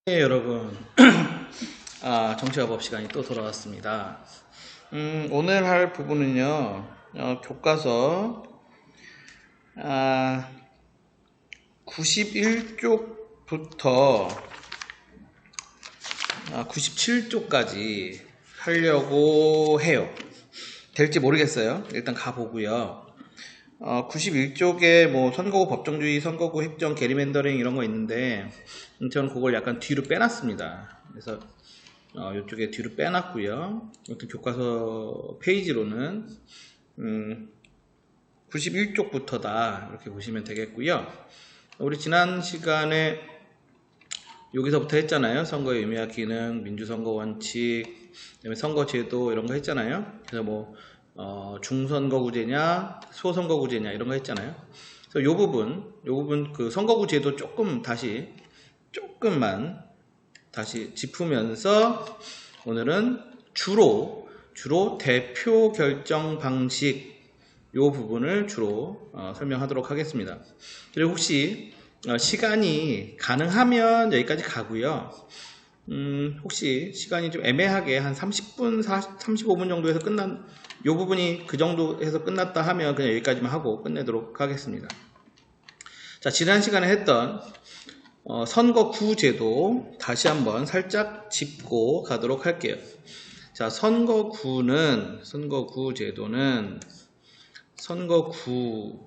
네, 여러분. 정치화법 시간이 또 돌아왔습니다. 오늘 할 부분은요, 교과서 91쪽부터 97쪽까지 하려고 해요. 될지 모르겠어요. 일단 가보고요. 91쪽에 뭐 선거구 법정주의, 선거구 획정, 게리맨더링 이런 거 있는데 저는 그걸 약간 뒤로 빼놨습니다. 그래서 이쪽에 뒤로 빼놨고요. 이것도 교과서 페이지로는 91쪽부터다 이렇게 보시면 되겠고요. 우리 지난 시간에 여기서부터 했잖아요. 선거의 의미와 기능, 민주선거 원칙, 그다음에 선거제도 이런 거 했잖아요. 그래서 뭐 중선거구제냐, 소선거구제냐 이런 거 했잖아요. 그래서 요 부분 그 선거구제도 조금만 다시 짚으면서 오늘은 주로 대표 결정 방식 요 부분을 주로 설명하도록 하겠습니다. 그리고 혹시 시간이 가능하면 여기까지 가고요. 혹시 시간이 좀 애매하게 한 30분, 35분 정도 해서 요 부분이 그 정도 해서 끝났다 하면 그냥 여기까지만 하고 끝내도록 하겠습니다. 자, 지난 시간에 했던 선거구제도 다시 한번 살짝 짚고 가도록 할게요. 자, 선거구제도는 선거구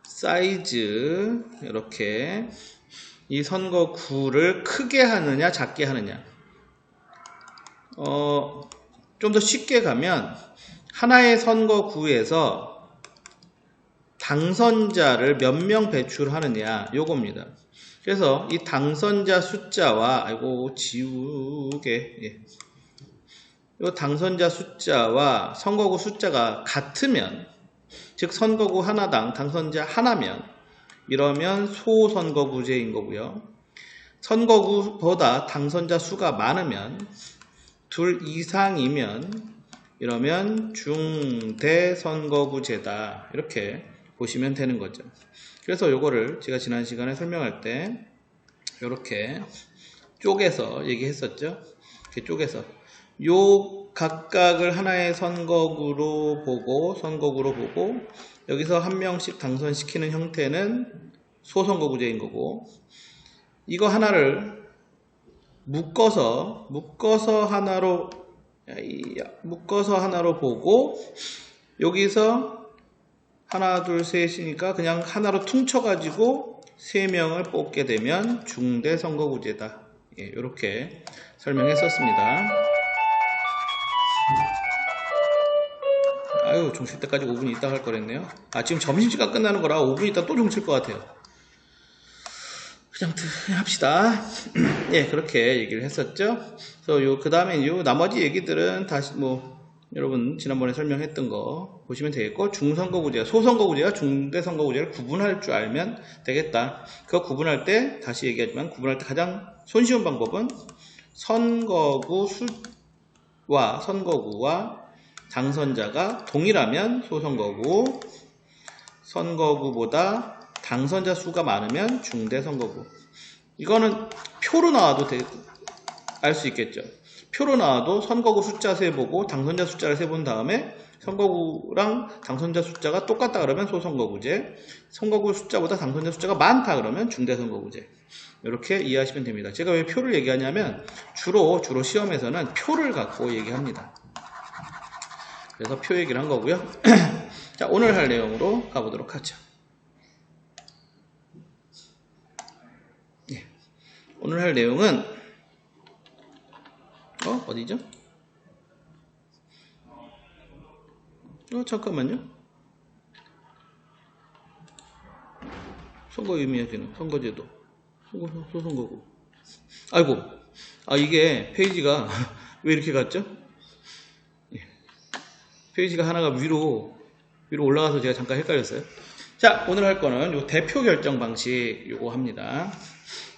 사이즈 이렇게 이 선거구를 크게 하느냐 작게 하느냐 좀 더 쉽게 가면 하나의 선거구에서 당선자를 몇 명 배출하느냐 요겁니다. 그래서 이 당선자 숫자와 이 당선자 숫자와 선거구 숫자가 같으면 즉 선거구 하나당 당선자 하나면 이러면 소선거구제인 거고요. 선거구보다 당선자 수가 많으면 둘 이상이면 이러면 중대선거구제다 이렇게 보시면 되는 거죠. 그래서 요거를 제가 지난 시간에 설명할 때 이렇게 쪼개서 얘기했었죠. 이렇게 쪼개서 요 각각을 하나의 선거구로 보고 여기서 한 명씩 당선시키는 형태는 소선거구제인 거고 이거 하나를 묶어서 하나로 보고 여기서 하나 둘 셋이니까 그냥 하나로 퉁쳐가지고 3명을 뽑게 되면 중대선거구제다. 이렇게 설명했었습니다. 아유, 종칠 때까지 5분 있다 할 거랬네요. 지금 점심시간 끝나는 거라 5분 있다 또 종칠 것 같아요. 그냥 합시다. 예, 그렇게 얘기를 했었죠. 그래서 그 다음에 나머지 얘기들은 다시 여러분 지난번에 설명했던 거 보시면 되겠고 중선거구제, 소선거구제와 중대선거구제를 구분할 줄 알면 되겠다. 그거 구분할 때 다시 얘기하지만 구분할 때 가장 손쉬운 방법은 선거구와 당선자가 동일하면 소선거구, 선거구보다 당선자 수가 많으면 중대선거구. 이거는 표로 나와도 알 수 있겠죠. 표로 나와도 선거구 숫자 세보고 당선자 숫자를 세본 다음에 선거구랑 당선자 숫자가 똑같다 그러면 소선거구제, 선거구 숫자보다 당선자 숫자가 많다 그러면 중대선거구제. 이렇게 이해하시면 됩니다. 제가 왜 표를 얘기하냐면 주로 시험에서는 표를 갖고 얘기합니다. 그래서 표 얘기를 한 거고요. 자, 오늘 할 내용으로 가보도록 하죠. 오늘 할 내용은 어디죠? 잠깐만요. 선거 의미와 기능, 선거제도, 소선거구. 아이고, 이게 페이지가 왜 이렇게 갔죠? 페이지가 하나가 위로 올라가서 제가 잠깐 헷갈렸어요. 자, 오늘 할 거는 요 대표 결정 방식 요거 합니다.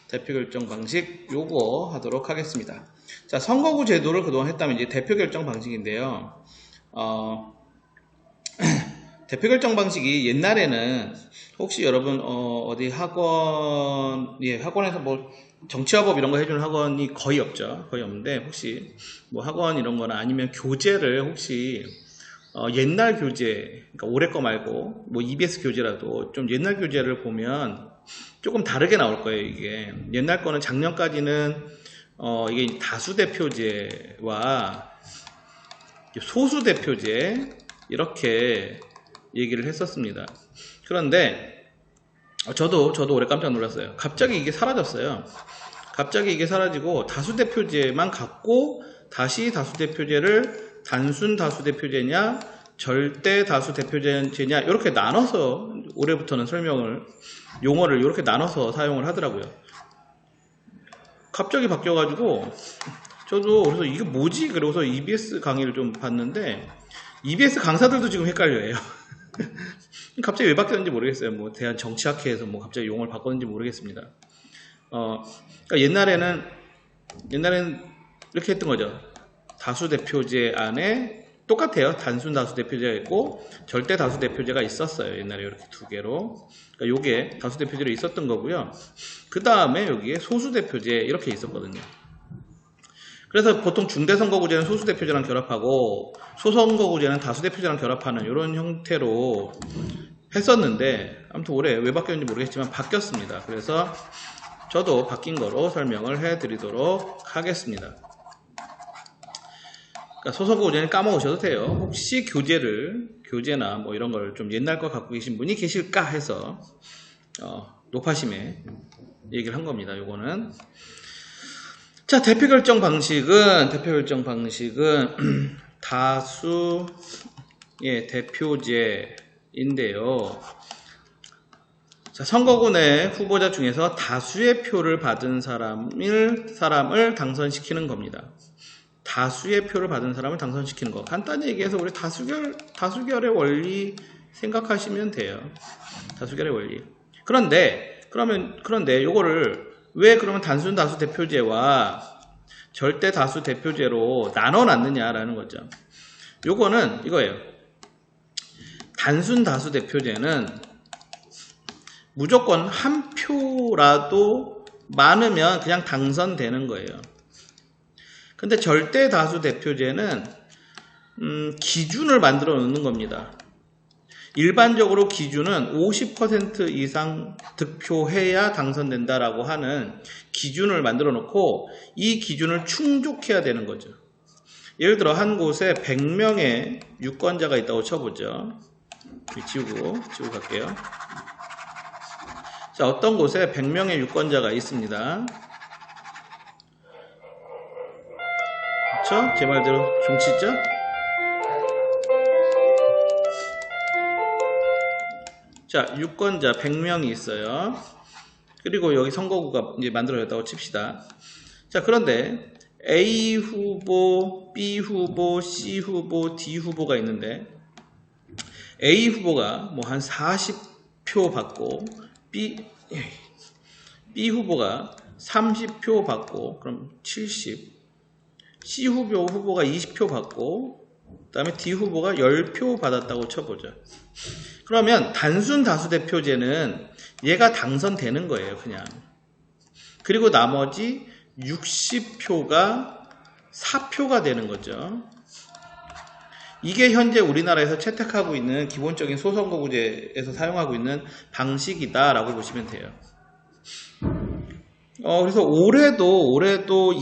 대표 결정 방식 요거 하도록 하겠습니다. 자, 선거구 제도를 그동안 했다면 이제 대표 결정 방식인데요. 대표 결정 방식이 옛날에는 혹시 여러분 어디 학원에서 정치화법 이런 거 해주는 학원이 거의 없죠. 거의 없는데 혹시 뭐 학원 이런 거나 아니면 교재를 혹시 옛날 교재, 그러니까 올해 거 말고 뭐 EBS 교재라도 좀 옛날 교재를 보면 조금 다르게 나올 거예요. 이게 옛날 거는 작년까지는 이게 다수 대표제와 소수 대표제 이렇게 얘기를 했었습니다. 그런데 저도 올해 깜짝 놀랐어요. 갑자기 이게 사라졌어요. 갑자기 이게 사라지고 다수 대표제만 갖고 다시 다수 대표제를 단순 다수 대표제냐 절대 다수 대표제냐 이렇게 나눠서 올해부터는 용어를 이렇게 나눠서 사용을 하더라고요. 갑자기 바뀌어가지고 저도 그래서 이게 뭐지? 그러고서 EBS 강의를 좀 봤는데 EBS 강사들도 지금 헷갈려요. 갑자기 왜 바뀌었는지 모르겠어요. 뭐 대한정치학회에서 뭐 갑자기 용어를 바꿨는지 모르겠습니다. 그러니까 옛날에는 이렇게 했던 거죠. 다수 대표제 안에 똑같아요. 단순 다수 대표제가 있고 절대 다수 대표제가 있었어요. 옛날에 이렇게 두 개로. 그러니까 요게 다수 대표제로 있었던 거고요. 그 다음에 여기에 소수 대표제 이렇게 있었거든요. 그래서 보통 중대선거구제는 소수 대표제랑 결합하고 소선거구제는 다수 대표제랑 결합하는 이런 형태로 했었는데 아무튼 올해 왜 바뀌었는지 모르겠지만 바뀌었습니다. 그래서 저도 바뀐 거로 설명을 해드리도록 하겠습니다. 그러니까 소선거구제는 까먹으셔도 돼요. 혹시 교재나 뭐 이런 걸 좀 옛날 거 갖고 계신 분이 계실까 해서 높아심에 얘기를 한 겁니다. 요거는 자, 대표 결정 방식은 다수의 대표제인데요. 자, 선거구 내 후보자 중에서 다수의 표를 받은 사람을 당선시키는 겁니다. 다수의 표를 받은 사람을 당선시키는 거. 간단히 얘기해서 우리 다수결의 원리 생각하시면 돼요. 다수결의 원리. 그런데 요거를 왜 그러면 단순 다수 대표제와 절대 다수 대표제로 나눠 놨느냐라는 거죠. 요거는 이거예요. 단순 다수 대표제는 무조건 한 표라도 많으면 그냥 당선되는 거예요. 근데 절대 다수 대표제는 기준을 만들어 놓는 겁니다. 일반적으로 기준은 50% 이상 득표해야 당선된다라고 하는 기준을 만들어 놓고 이 기준을 충족해야 되는 거죠. 예를 들어 한 곳에 100명의 유권자가 있다고 쳐보죠. 지우고 갈게요. 자, 어떤 곳에 100명의 유권자가 있습니다. 그렇죠? 제 말대로 종치죠? 자, 유권자 100명이 있어요. 그리고 여기 선거구가 이제 만들어졌다고 칩시다. 자, 그런데 A 후보, B 후보, C 후보, D 후보가 있는데 A 후보가 뭐 한 40표 받고 B 후보가 30표 받고 그럼 70, C 후보가 20표 받고 그 다음에 D 후보가 10표 받았다고 쳐보죠. 그러면 단순 다수 대표제는 얘가 당선되는 거예요, 그냥. 그리고 나머지 60표가 사표가 되는 거죠. 이게 현재 우리나라에서 채택하고 있는 기본적인 소선거구제에서 사용하고 있는 방식이다라고 보시면 돼요. 그래서 올해도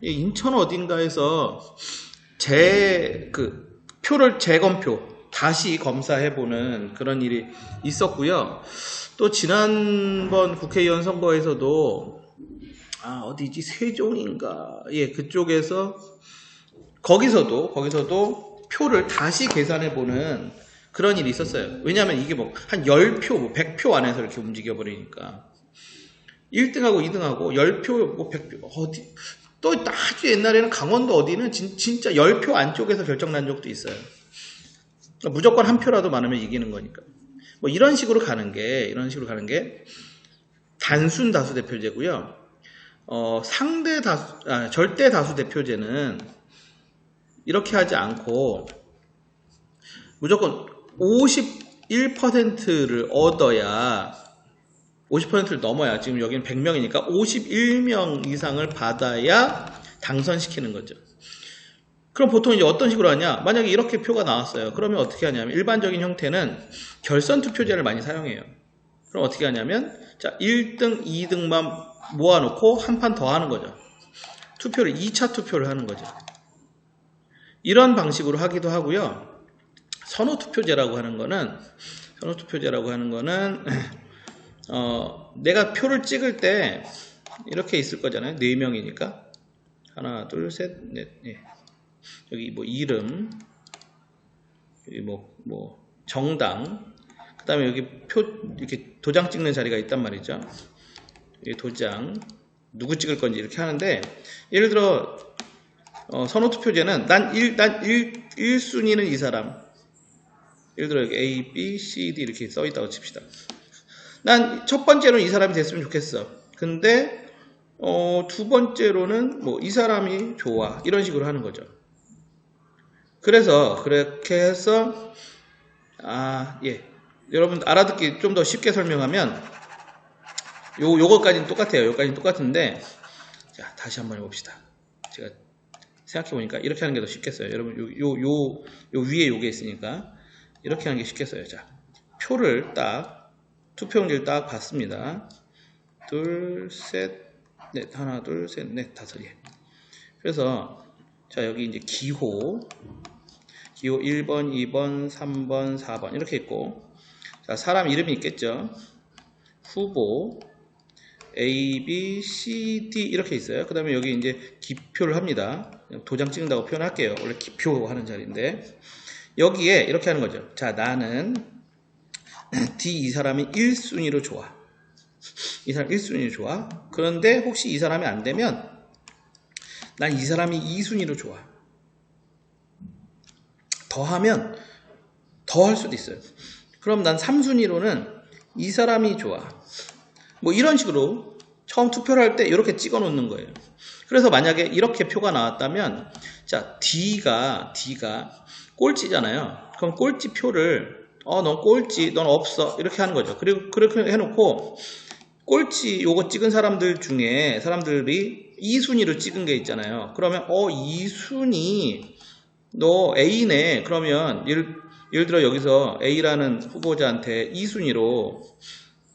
인천 어딘가에서 표를 재검표 다시 검사해보는 그런 일이 있었고요. 또 지난번 국회의원 선거에서도 어디지 세종인가 그쪽에서 거기서도 표를 다시 계산해보는 그런 일이 있었어요. 왜냐하면 이게 뭐 한 10표, 100표 안에서 이렇게 움직여버리니까 1등하고 2등하고 10표, 100표 어디 또 아주 옛날에는 강원도 어디는 진짜 10표 안쪽에서 결정난 적도 있어요. 무조건 한 표라도 많으면 이기는 거니까. 뭐 이런 식으로 가는 게 단순 다수 대표제고요. 절대 다수 대표제는 이렇게 하지 않고 무조건 51%를 얻어야 50%를 넘어야, 지금 여기는 100명이니까 51명 이상을 받아야 당선시키는 거죠. 그럼 보통 이제 어떤 식으로 하냐? 만약에 이렇게 표가 나왔어요. 그러면 어떻게 하냐면 일반적인 형태는 결선 투표제를 많이 사용해요. 그럼 어떻게 하냐면 자, 1등, 2등만 모아놓고 한 판 더 하는 거죠. 투표를 2차 투표를 하는 거죠. 이런 방식으로 하기도 하고요. 선호투표제라고 하는 거는 내가 표를 찍을 때 이렇게 있을 거잖아요. 4명이니까 하나, 둘, 셋, 넷. 예. 여기 뭐 이름, 여기 뭐 정당, 그 다음에 여기 표 이렇게 도장 찍는 자리가 있단 말이죠. 여기 도장 누구 찍을 건지 이렇게 하는데, 예를 들어 선호투표제는 난 1순위는 이 사람, 예를 들어 여기 A, B, C, D 이렇게 써 있다고 칩시다. 난 첫 번째로는 이 사람이 됐으면 좋겠어. 근데 두 번째로는 뭐 이 사람이 좋아, 이런 식으로 하는 거죠. 그래서 그렇게 해서 여러분 알아듣기 좀 더 쉽게 설명하면 요거까지는 똑같아요. 요거까지는 똑같은데, 자 다시 한번 해봅시다. 제가 생각해보니까 이렇게 하는 게 더 쉽겠어요. 여러분 요 위에 요게 있으니까 이렇게 하는 게 쉽겠어요. 자, 표를 딱 투표용지를 딱 받습니다. 둘, 셋, 넷, 하나, 둘, 셋, 넷, 다섯. 예. 그래서 자 여기 이제 기호 1번, 2번, 3번, 4번 이렇게 있고, 자 사람 이름이 있겠죠. 후보 A, B, C, D 이렇게 있어요. 그 다음에 여기 이제 기표를 합니다. 도장 찍는다고 표현할게요. 원래 기표하는 자리인데, 여기에 이렇게 하는 거죠. 자, 나는 D 이 사람이 1순위로 좋아. 이 사람 1순위로 좋아. 그런데 혹시 이 사람이 안 되면 난 이 사람이 2순위로 좋아. 더하면 더 할 수도 있어요. 그럼 난 3순위로는 이 사람이 좋아. 뭐 이런 식으로 처음 투표를 할 때 이렇게 찍어 놓는 거예요. 그래서 만약에 이렇게 표가 나왔다면, 자 D가 꼴찌잖아요. 그럼 꼴찌 표를 넌 꼴찌, 넌 없어, 이렇게 하는 거죠. 그리고 그렇게 해놓고 꼴찌 요거 찍은 사람들 중에 사람들이 2순위로 찍은 게 있잖아요. 그러면 2순위 너 A네. 그러면 예를 들어 여기서 A라는 후보자한테 2순위로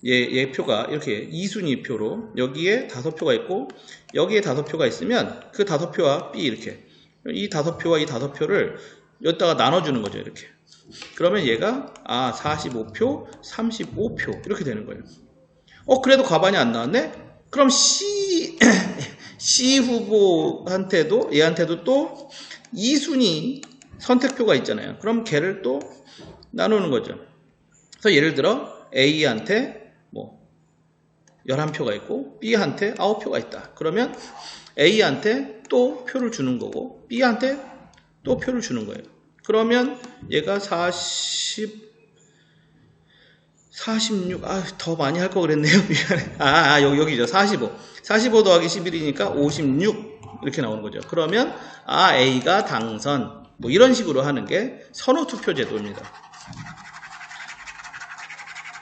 얘 표가 이렇게 2순위 표로 여기에 5표가 있고 여기에 5표가 있으면 그 5표와 B 이렇게 이 5표와 이 5표를 여기다가 나눠주는 거죠. 이렇게. 그러면 얘가 45표, 35표 이렇게 되는 거예요. 그래도 과반이 안 나왔네? 그럼 C 후보한테도 얘한테도 또 2순위 선택표가 있잖아요. 그럼 걔를 또 나누는 거죠. 그래서 예를 들어 A한테 11표가 있고 B한테 9표가 있다. 그러면 A한테 또 표를 주는 거고 B한테 또 표를 주는 거예요. 그러면 얘가 46, 더 많이 할 거 그랬네요. 미안해. 여기죠. 45 더하기 11이니까 56 이렇게 나오는 거죠. 그러면 A가 당선, 뭐 이런 식으로 하는 게 선호투표 제도입니다.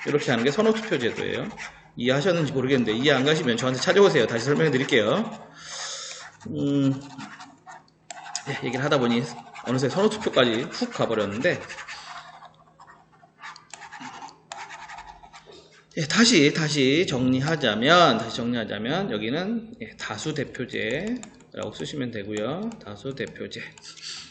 이렇게 하는 게 선호투표 제도예요. 이해하셨는지 모르겠는데 이해 안 가시면 저한테 찾아오세요. 다시 설명해 드릴게요. 얘기를 하다 보니 어느새 선호투표까지 훅 가버렸는데, 다시 정리하자면 여기는 다수대표제라고 쓰시면 되고요. 다수대표제.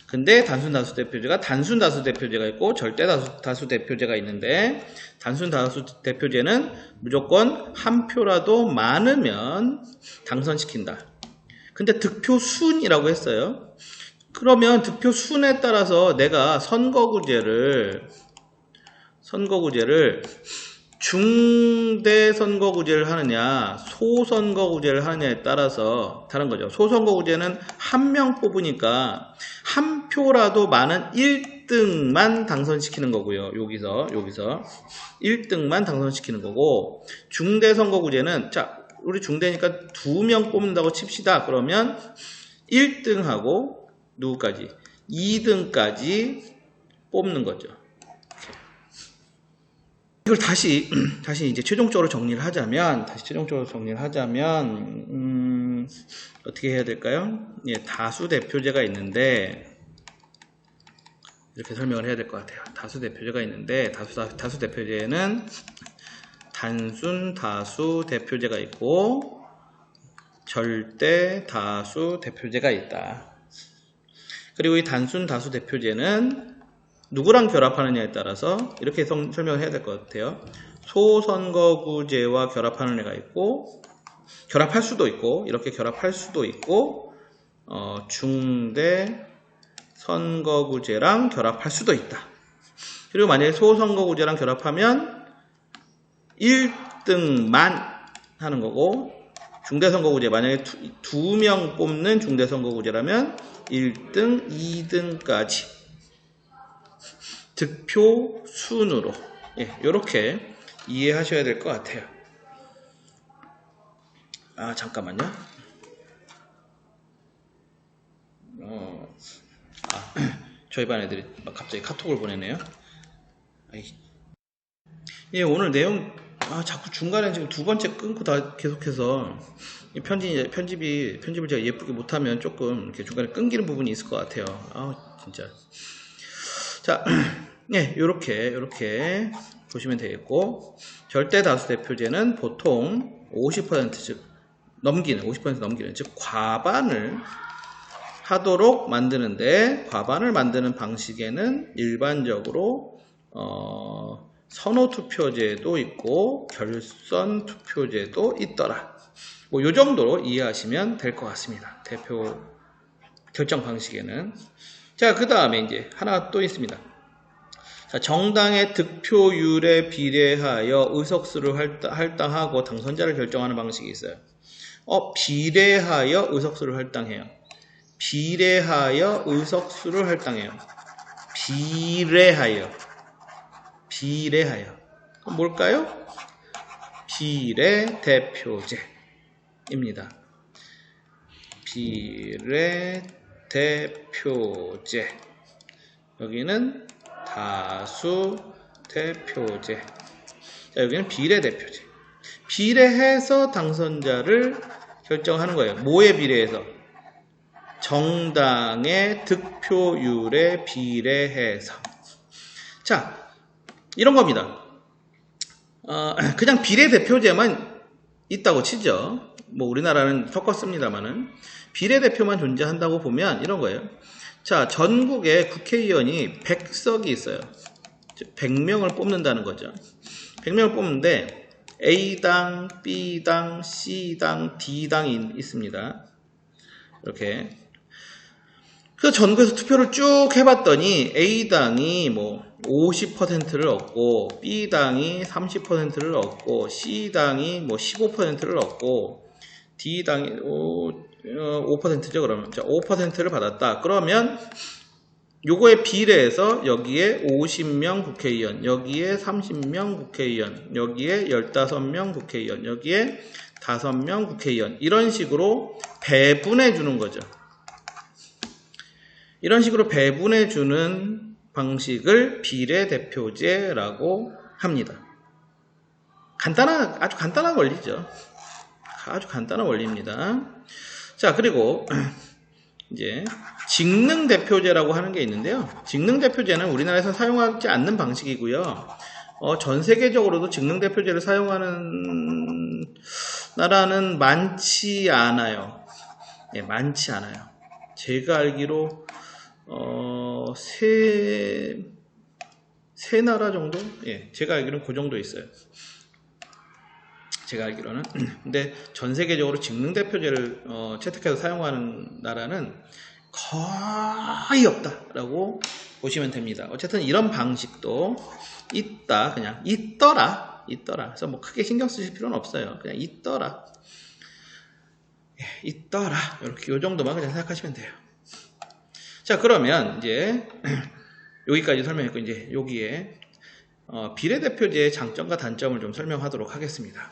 근데 단순다수대표제가 단순다수대표제가 있고 절대다수대표제가 있는데, 단순다수대표제는 무조건 한 표라도 많으면 당선시킨다. 근데 득표순이라고 했어요. 그러면 득표순에 따라서 내가 선거구제를 중대 선거구제를 하느냐 소선거구제를 하느냐에 따라서 다른 거죠. 소선거구제는 한 명 뽑으니까 한 표라도 많은 1등만 당선시키는 거고요. 여기서 1등만 당선시키는 거고, 중대 선거구제는 자 우리 중대니까 2명 뽑는다고 칩시다. 그러면 1등하고 누구까지? 2등까지 뽑는 거죠. 이걸 다시 이제 최종적으로 정리를 하자면, 어떻게 해야 될까요? 예, 다수 대표제가 있는데, 이렇게 설명을 해야 될 것 같아요. 다수 대표제가 있는데, 다수 대표제는 단순 다수 대표제가 있고, 절대 다수 대표제가 있다. 그리고 이 단순 다수 대표제는 누구랑 결합하느냐에 따라서 이렇게 설명을 해야 될 것 같아요. 소선거구제와 결합하는 애가 있고, 결합할 수도 있고, 이렇게 결합할 수도 있고, 중대 선거구제랑 결합할 수도 있다. 그리고 만약에 소선거구제랑 결합하면 1등만 하는 거고, 중대선거구제, 만약에 2명 뽑는 중대선거구제라면 1등, 2등까지 득표 순으로, 예, 이렇게 이해하셔야 될 것 같아요. 아, 잠깐만요. 저희 반 애들이 막 갑자기 카톡을 보내네요. 예, 오늘 내용, 자꾸 중간에 지금 두 번째 끊고 다 계속해서 편집을 제가 예쁘게 못하면 조금 이렇게 중간에 끊기는 부분이 있을 것 같아요. 진짜. 자, 예, 요렇게 보시면 되겠고, 절대 다수 대표제는 보통 50% 즉, 50% 넘기는, 즉, 과반을 하도록 만드는데, 과반을 만드는 방식에는 일반적으로, 선호 투표제도 있고, 결선 투표제도 있더라. 뭐, 요 정도로 이해하시면 될 것 같습니다. 대표 결정 방식에는. 자, 그 다음에 이제 하나 또 있습니다. 자, 정당의 득표율에 비례하여 의석수를 할당하고 당선자를 결정하는 방식이 있어요. 비례하여 의석수를 할당해요. 비례하여 의석수를 할당해요. 비례하여. 뭘까요? 비례대표제입니다. 비례대표제. 여기는 다수 대표제. 자, 여기는 비례대표제. 비례해서 당선자를 결정하는 거예요. 뭐에 비례해서? 정당의 득표율에 비례해서. 자, 이런 겁니다. 그냥 비례대표제만 있다고 치죠. 뭐 우리나라는 섞었습니다만은 비례대표만 존재한다고 보면 이런 거예요. 자, 전국에 국회의원이 100석이 있어요. 100명을 뽑는다는 거죠. 100명을 뽑는데 A당, B당, C당, D당이 있습니다. 이렇게. 그 전국에서 투표를 쭉 해봤더니 A당이 뭐 50%를 얻고, B당이 30%를 얻고, C당이 뭐 15%를 얻고, D당이 5%죠, 그러면. 자, 5%를 받았다. 그러면 요거에 비례해서 여기에 50명 국회의원, 여기에 30명 국회의원, 여기에 15명 국회의원, 여기에 5명 국회의원, 이런 식으로 배분해 주는 거죠. 이런 식으로 배분해 주는 방식을 비례대표제라고 합니다. 아주 간단한 원리죠. 아주 간단한 원리입니다. 자, 그리고 이제 직능대표제라고 하는 게 있는데요. 직능대표제는 우리나라에서 사용하지 않는 방식이고요. 전 세계적으로도 직능대표제를 사용하는 나라는 많지 않아요. 예, 많지 않아요. 제가 알기로 세 나라 정도? 예, 제가 알기로는 그 정도 있어요. 제가 알기로는. 근데 전 세계적으로 직능대표제를 채택해서 사용하는 나라는 거의 없다라고 보시면 됩니다. 어쨌든 이런 방식도 있다. 그냥 있더라. 그래서 뭐 크게 신경 쓰실 필요는 없어요. 그냥 있더라. 예, 있더라. 이렇게 요 정도만 그냥 생각하시면 돼요. 자, 그러면 이제 여기까지 설명했고, 이제 여기에 비례대표제의 장점과 단점을 좀 설명하도록 하겠습니다.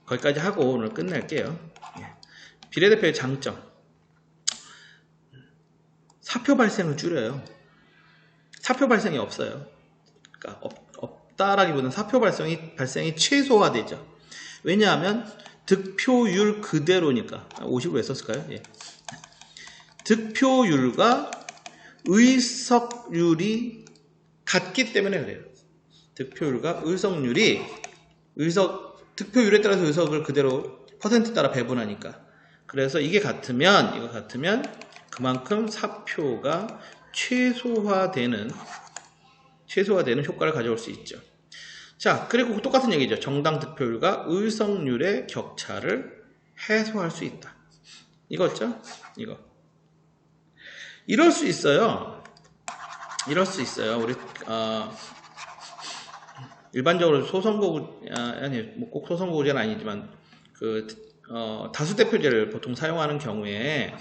거기까지 하고 오늘 끝낼게요. 예. 비례대표의 장점. 사표 발생을 줄여요. 사표 발생이 없어요. 그러니까 없다라기보다는 사표 발생이 최소화되죠. 왜냐하면 득표율 그대로니까. 50을 왜 썼을까요? 예. 득표율과 의석률이 같기 때문에 그래요. 득표율과 득표율에 따라서 의석을 그대로 퍼센트 따라 배분하니까. 그래서 이거 같으면 그만큼 사표가 최소화되는 효과를 가져올 수 있죠. 자, 그리고 똑같은 얘기죠. 정당 득표율과 의석률의 격차를 해소할 수 있다. 이거죠? 이거. 이럴 수 있어요. 우리 일반적으로 꼭 소선거구제는 아니지만 다수대표제를 보통 사용하는 경우에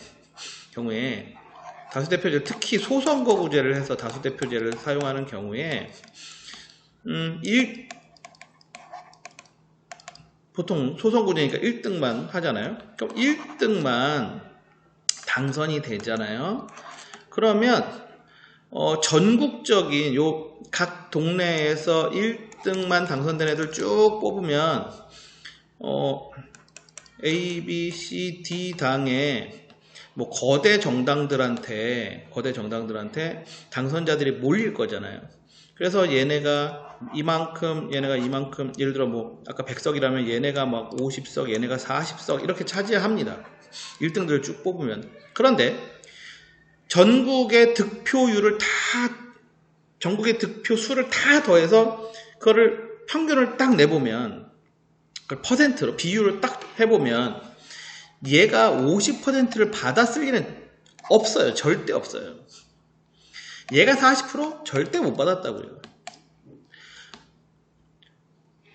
다수대표제, 특히 소선거구제를 해서 다수대표제를 사용하는 경우에 보통 소선거구제니까 1등만 하잖아요. 그럼 1등만 당선이 되잖아요. 그러면 전국적인 각 동네에서 1등만 당선된 애들 쭉 뽑으면 A, B, C, D 당의 거대 정당들한테 당선자들이 몰릴 거잖아요. 그래서 얘네가 이만큼, 예를 들어 아까 100석이라면 얘네가 50석, 얘네가 40석 이렇게 차지합니다. 1등들을 쭉 뽑으면. 그런데 전국의 득표수를 다 더해서 그거를 평균을 딱 내보면, 그걸 퍼센트로 비율을 딱 해보면 얘가 50%를 받았을 리는 없어요. 절대 없어요. 얘가 40% 절대 못 받았다고요.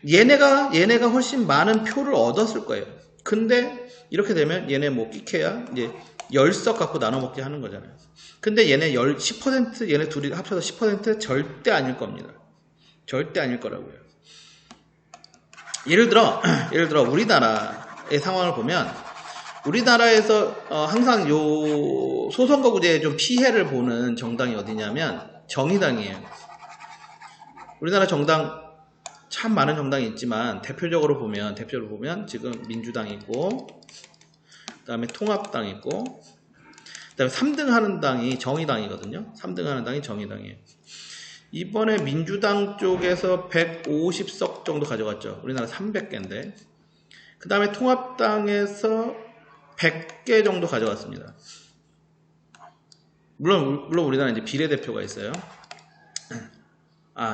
얘네가 훨씬 많은 표를 얻었을 거예요. 근데 이렇게 되면 얘네 끼케야 이제 10석 갖고 나눠 먹게 하는 거잖아요. 근데 얘네 10%, 얘네 둘이 합쳐서 10% 절대 아닐 겁니다. 절대 아닐 거라고요. 예를 들어 우리나라의 상황을 보면, 우리나라에서 항상 요 소선거구제에 좀 피해를 보는 정당이 어디냐면 정의당이에요. 우리나라 정당 참 많은 정당이 있지만 대표적으로 보면 지금 민주당 있고, 그 다음에 통합당 있고, 그 다음에 3등 하는 당이 정의당이거든요. 3등 하는 당이 정의당이에요. 이번에 민주당 쪽에서 150석 정도 가져갔죠. 우리나라 300개인데. 그 다음에 통합당에서 100개 정도 가져갔습니다. 물론 우리나라 이제 비례대표가 있어요.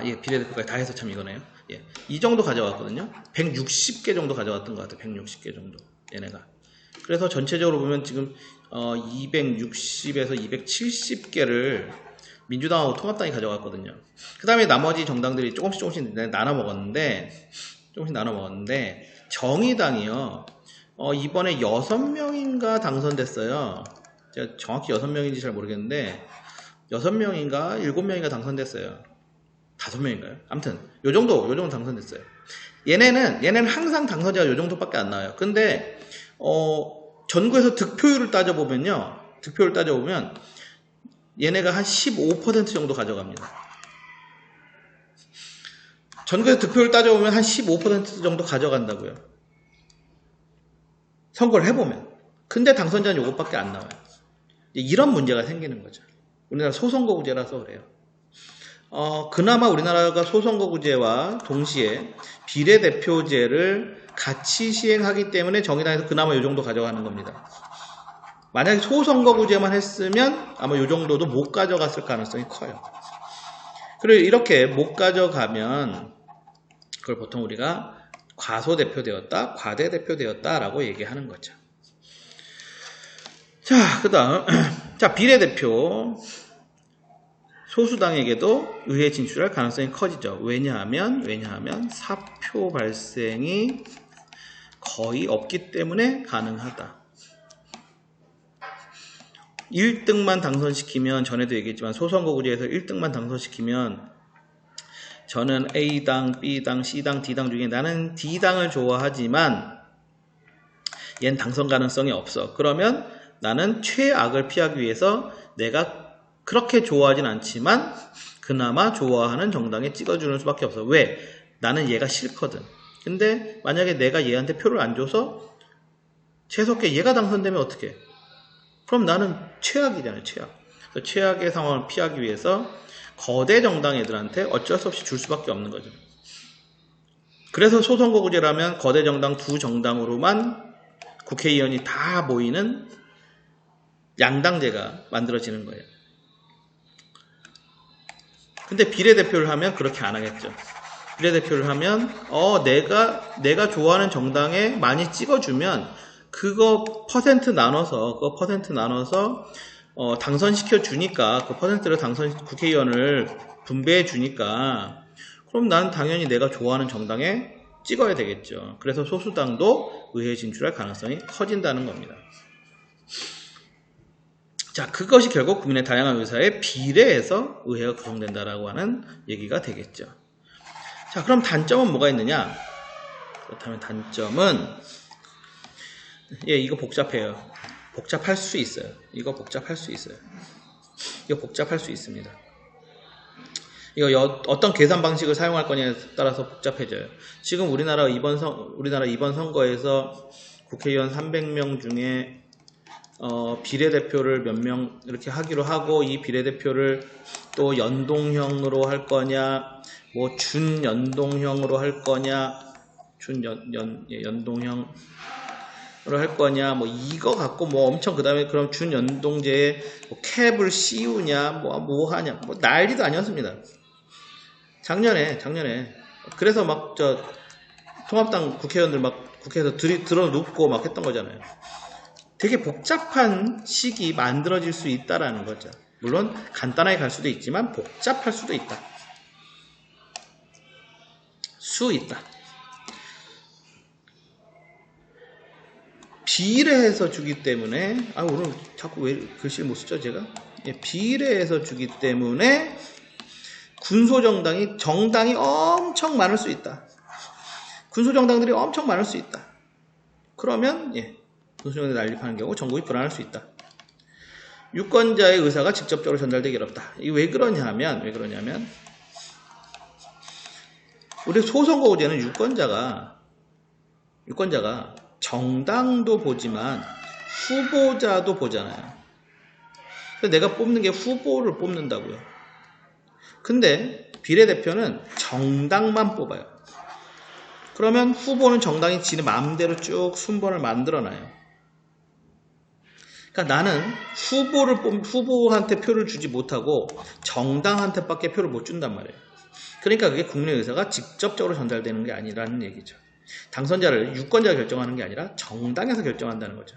예, 비례대표까지 다 해서 참 이거네요. 예, 이 정도 가져갔거든요. 160개 정도 가져갔던 것 같아요. 160개 정도, 얘네가. 그래서 전체적으로 보면 지금 260에서 270개를 민주당하고 통합당이 가져갔거든요. 그 다음에 나머지 정당들이 조금씩 나눠 먹었는데, 정의당이요, 이번에 6명인가 당선됐어요. 제가 정확히 6명인지 잘 모르겠는데 6명인가 7명인가 당선됐어요. 5명인가요? 아무튼 요 정도 당선됐어요. 얘네는 항상 당선자가 요 정도밖에 안 나와요. 근데 전국에서 득표율을 따져보면 얘네가 한 15% 정도 가져갑니다. 전국에서 득표율 따져보면 한 15% 정도 가져간다고요. 선거를 해보면. 근데 당선자는 요것밖에 안 나와요. 이런 문제가 생기는 거죠. 우리나라 소선거구제라서 그래요. 그나마 우리나라가 소선거구제와 동시에 비례대표제를 같이 시행하기 때문에 정의당에서 그나마 요 정도 가져가는 겁니다. 만약에 소선거구제만 했으면 아마 요 정도도 못 가져갔을 가능성이 커요. 그리고 이렇게 못 가져가면 그걸 보통 우리가 과소대표되었다, 과대대표되었다 라고 얘기하는 거죠. 자, 그 다음 비례대표 소수당에게도 의회 진출할 가능성이 커지죠. 왜냐하면 사표 발생이 거의 없기 때문에 가능하다. 1등만 당선시키면, 전에도 얘기했지만 소선거구제에서 1등만 당선시키면 저는 A당, B당, C당, D당 중에 나는 D당을 좋아하지만 얜 당선 가능성이 없어. 그러면 나는 최악을 피하기 위해서 내가 그렇게 좋아하진 않지만 그나마 좋아하는 정당에 찍어주는 수밖에 없어. 왜? 나는 얘가 싫거든. 근데 만약에 내가 얘한테 표를 안 줘서 재수없게 얘가 당선되면 어떡해? 그럼 나는 최악이잖아요. 최악. 그래서 최악의 상황을 피하기 위해서 거대 정당 애들한테 어쩔 수 없이 줄 수밖에 없는 거죠. 그래서 소선거구제라면 거대 정당 두 정당으로만 국회의원이 다 모이는 양당제가 만들어지는 거예요. 근데 비례대표를 하면 그렇게 안 하겠죠. 비례대표를 하면 내가 좋아하는 정당에 많이 찍어주면 그거 퍼센트 나눠서 당선시켜 주니까 그 퍼센트를 국회의원을 분배해 주니까 그럼 난 당연히 내가 좋아하는 정당에 찍어야 되겠죠. 그래서 소수당도 의회에 진출할 가능성이 커진다는 겁니다. 자, 그것이 결국 국민의 다양한 의사에 비례해서 의회가 구성된다라고 하는 얘기가 되겠죠. 자, 그럼 단점은 뭐가 있느냐? 그렇다면 단점은 이거 복잡해요. 복잡할 수 있어요. 이거 복잡할 수 있습니다. 이거 어떤 계산 방식을 사용할 거냐에 따라서 복잡해져요. 지금 우리나라 이번 선거에서 국회의원 300명 중에 비례대표를 몇 명 이렇게 하기로 하고 이 비례대표를 또 연동형으로 할 거냐, 뭐 준연동형으로 할 거냐, 연동형으로 할 거냐, 뭐 이거 갖고 뭐 엄청 그다음에 그럼 준연동제에 뭐 캡을 씌우냐, 뭐 하냐, 뭐 난리도 아니었습니다. 작년에 그래서 막 통합당 국회의원들 막 국회에서 들어눕고 막 했던 거잖아요. 되게 복잡한 식이 만들어질 수 있다라는 거죠. 물론 간단하게 갈 수도 있지만 복잡할 수도 있다. 비례해서 주기 때문에 오늘 자꾸 왜 글씨를 못 쓰죠 제가? 비례해서 주기 때문에 정당이 엄청 많을 수 있다. 군소정당들이 엄청 많을 수 있다. 그러면 군소정당이 난립하는 경우 전국이 불안할 수 있다. 유권자의 의사가 직접적으로 전달되기 어렵다. 이게 왜 그러냐면 우리 소선거구제는 유권자가 정당도 보지만 후보자도 보잖아요. 그래서 내가 뽑는 게 후보를 뽑는다고요. 근데 비례대표는 정당만 뽑아요. 그러면 후보는 정당이 지는 마음대로 쭉 순번을 만들어놔요. 그러니까 나는 후보한테 표를 주지 못하고 정당한테밖에 표를 못 준단 말이에요. 그러니까 그게 국민의 의사가 직접적으로 전달되는 게 아니라는 얘기죠. 당선자를 유권자가 결정하는 게 아니라 정당에서 결정한다는 거죠.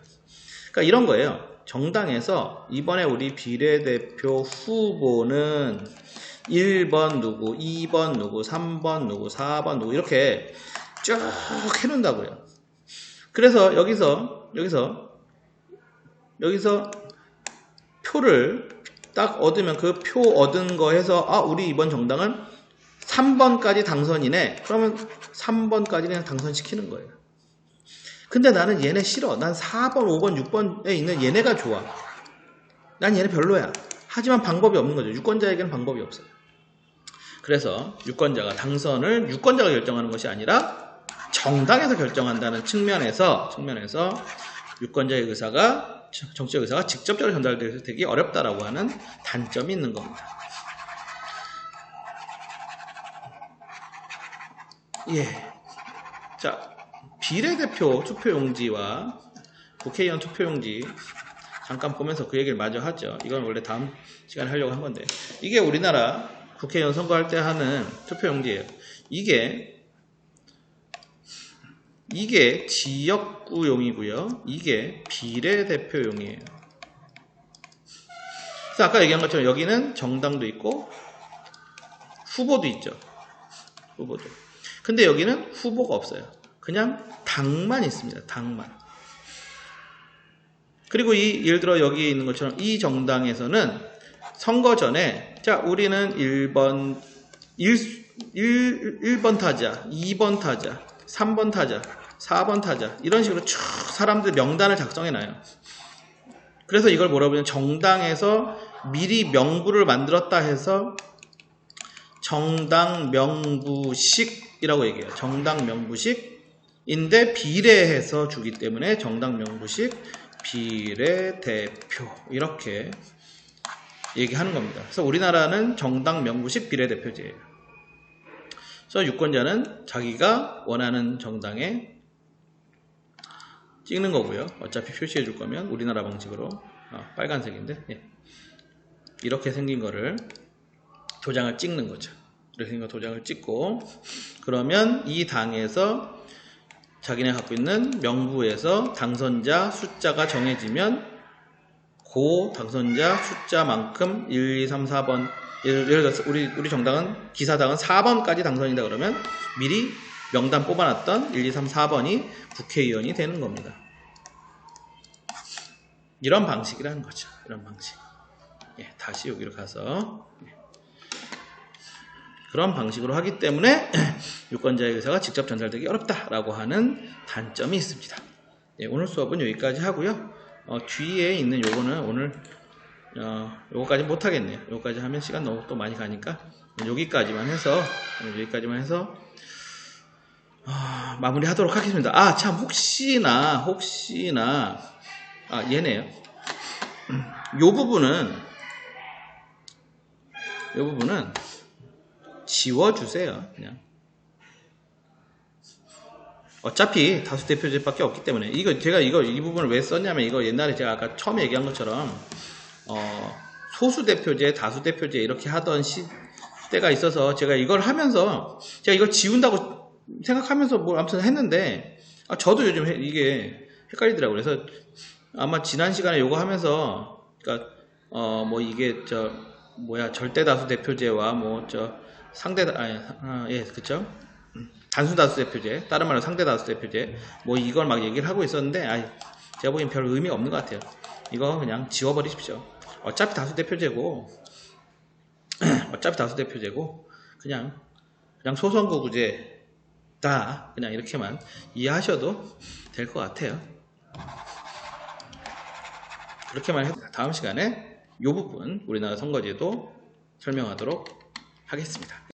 그러니까 이런 거예요. 정당에서 이번에 우리 비례대표 후보는 1번 누구, 2번 누구, 3번 누구, 4번 누구 이렇게 쭉 해놓는다고요. 그래서 여기서 표를 딱 얻으면 그 표 얻은 거 해서 우리 이번 정당은 3번까지 당선이네. 그러면 3번까지 그냥 당선시키는 거예요. 근데 나는 얘네 싫어. 난 4번, 5번, 6번에 있는 얘네가 좋아. 난 얘네 별로야. 하지만 방법이 없는 거죠. 유권자에게는 방법이 없어요. 그래서 당선을 유권자가 결정하는 것이 아니라 정당에서 결정한다는 측면에서 유권자의 의사가 정치적 의사가 직접적으로 전달되기 어렵다라고 하는 단점이 있는 겁니다. 자, 비례대표 투표용지와 국회의원 투표용지 잠깐 보면서 그 얘기를 마저 하죠. 이건 원래 다음 시간에 하려고 한 건데 이게 우리나라 국회의원 선거할 때 하는 투표용지예요. 이게 지역구용이고요. 이게 비례대표용이에요. 그래서 아까 얘기한 것처럼 여기는 정당도 있고 후보도 있죠. 근데 여기는 후보가 없어요. 그냥 당만 있습니다. 당만. 그리고 예를 들어 여기 있는 것처럼 이 정당에서는 선거 전에 우리는 1번 타자, 2번 타자, 3번 타자, 4번 타자 이런 식으로 쭉 사람들 명단을 작성해놔요. 그래서 이걸 뭐라고 하냐면 정당에서 미리 명부를 만들었다 해서 정당 명부식이라고 얘기해요. 정당 명부식인데 비례해서 주기 때문에 정당 명부식 비례대표 이렇게 얘기하는 겁니다. 그래서 우리나라는 정당 명부식 비례대표제예요. 그래서 유권자는 자기가 원하는 정당에 찍는 거고요. 어차피 표시해 줄 거면 우리나라 방식으로 빨간색인데 이렇게 생긴 거를 도장을 찍는 거죠. 이렇게 생긴 거 도장을 찍고 그러면 이 당에서 자기네 갖고 있는 명부에서 당선자 숫자가 정해지면 그 당선자 숫자만큼 1, 2, 3, 4번 예를 들어서 우리 정당은 기사당은 4번까지 당선이다 그러면 미리 명단 뽑아놨던 1, 2, 3, 4번이 국회의원이 되는 겁니다. 이런 방식이라는 거죠. 이런 방식. 다시 여기로 가서 그런 방식으로 하기 때문에 유권자의 의사가 직접 전달되기 어렵다라고 하는 단점이 있습니다. 오늘 수업은 여기까지 하고요. 뒤에 있는 요거는 오늘 요거까지 못하겠네요. 요거까지 하면 시간 너무 또 많이 가니까 여기까지만 해서 마무리 하도록 하겠습니다. 참 혹시나 얘네요. 요 부분은 지워주세요. 그냥 어차피 다수대표제밖에 없기 때문에 제가 이 부분을 왜 썼냐면 이거 옛날에 제가 아까 처음에 얘기한 것처럼 소수대표제, 다수대표제 이렇게 하던 때가 있어서 제가 이걸 하면서 제가 이걸 지운다고 생각하면서 뭐 아무튼 했는데 저도 요즘 이게 헷갈리더라고요. 그래서 아마 지난 시간에 요거 하면서 그러니까 뭐 이게 절대 다수 대표제와 뭐 상대 그쵸? 단순 다수 대표제, 다른 말로 상대 다수 대표제 뭐 이걸 막 얘기를 하고 있었는데 제가 보기엔 별 의미가 없는 것 같아요. 이거 그냥 지워버리십시오. 어차피 다수 대표제고 그냥 소선거구제다 그냥 이렇게만 이해하셔도 될 것 같아요. 그렇게만 해도 다음 시간에 이 부분 우리나라 선거제도 설명하도록 하겠습니다.